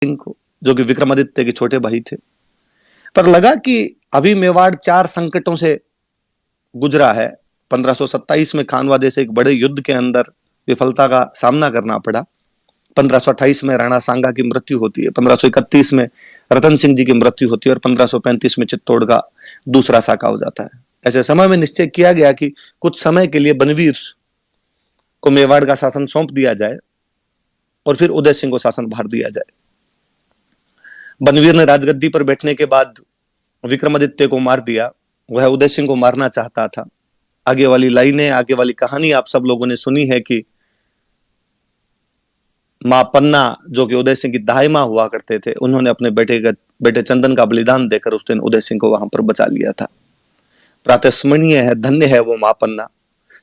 सिंह को, जो कि विक्रमादित्य के छोटे भाई थे। पर लगा कि अभी मेवाड़ 4 संकटों से गुजरा है। 1527 में खानवादे से एक बड़े युद्ध के अंदर विफलता का सामना करना पड़ा। 1528 में राणा सांगा की मृत्यु होती है, 1531 में रतन सिंह जी की मृत्यु होती है और 1535 में चित्तौड़ का दूसरा साका हो जाता है। ऐसे समय में निश्चय किया गया कि कुछ समय के लिए बनवीर को मेवाड़ का शासन सौंप दिया जाए और फिर उदय सिंह को शासन भार दिया जाए। बनवीर ने राजगद्दी पर बैठने के बाद विक्रमादित्य को मार दिया। वह उदय सिंह को मारना चाहता था। आगे वाली लाइनें, आगे वाली कहानी आप सब लोगों ने सुनी है कि मां पन्ना, जो कि उदय सिंह की दाई मां हुआ करते थे, उन्होंने अपने बेटे चंदन का बलिदान देकर उस दिन उदय सिंह को वहां पर बचा लिया था। प्रातस्मरणीय है, धन्य है वो मां पन्ना,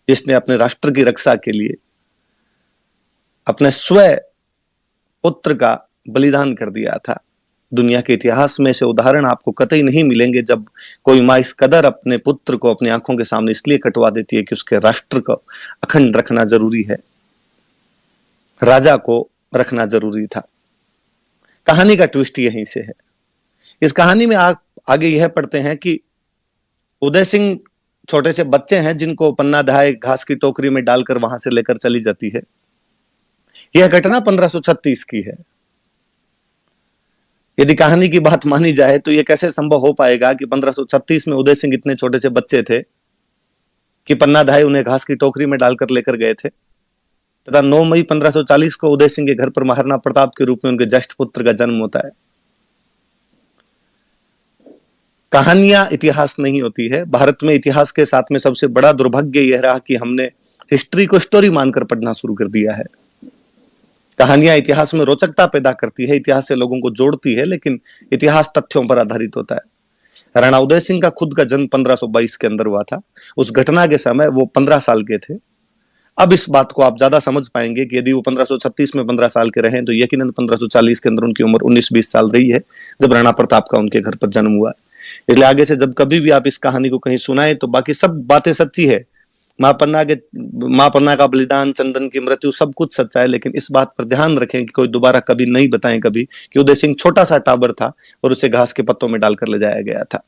जिसने अपने राष्ट्र की रक्षा के लिए अपने स्वयं पुत्र का बलिदान कर दिया था। दुनिया के इतिहास में से उदाहरण आपको कतई नहीं मिलेंगे जब कोई मां इस कदर अपने पुत्र को अपनी आंखों के सामने इसलिए कटवा देती है कि उसके राष्ट्र को अखंड रखना जरूरी है, राजा को रखना जरूरी था। कहानी का ट्विस्ट यहीं से है। इस कहानी में आगे यह पढ़ते हैं कि उदय सिंह छोटे से बच्चे हैं जिनको पन्ना दहाई घास की टोकरी में डालकर वहां से लेकर चली जाती है। यह घटना 1536 की है। यदि कहानी की बात मानी जाए तो यह कैसे संभव हो पाएगा कि 1536 में उदय सिंह इतने छोटे से बच्चे थे कि पन्ना दहाई उन्हें घास की टोकरी में डालकर लेकर गए थे, तथा 9 मई 1540 को उदय सिंह के घर पर महाराणा प्रताप के रूप में उनके ज्येष्ठ पुत्र का जन्म होता है। कहानियां इतिहास नहीं होती है। भारत में इतिहास के साथ में सबसे बड़ा दुर्भाग्य यह रहा कि हमने हिस्ट्री को स्टोरी मानकर पढ़ना शुरू कर दिया है। कहानियां इतिहास में रोचकता पैदा करती है, इतिहास से लोगों को जोड़ती है, लेकिन इतिहास तथ्यों पर आधारित होता है। राणा उदय सिंह का खुद का जन्म 1522 के अंदर हुआ था। उस घटना के समय वो 15 साल के थे। अब इस बात को आप ज्यादा समझ पाएंगे कि यदि वो 1536 में 15 साल के रहे तो यकीनन 1540 के अंदर उनकी उम्र 19-20 साल रही है जब राणा प्रताप का उनके घर पर जन्म हुआ। इसलिए आगे से जब कभी भी आप इस कहानी को कहीं सुनाए तो बाकी सब बातें सच्ची है। मां पन्ना का बलिदान, चंदन की मृत्यु, सब कुछ सच्चा है, लेकिन इस बात पर ध्यान रखें कि कोई दोबारा कभी नहीं बताएं कभी कि उदय सिंह छोटा सा टाबर था और उसे घास के पत्तों में डालकर ले जाया गया था।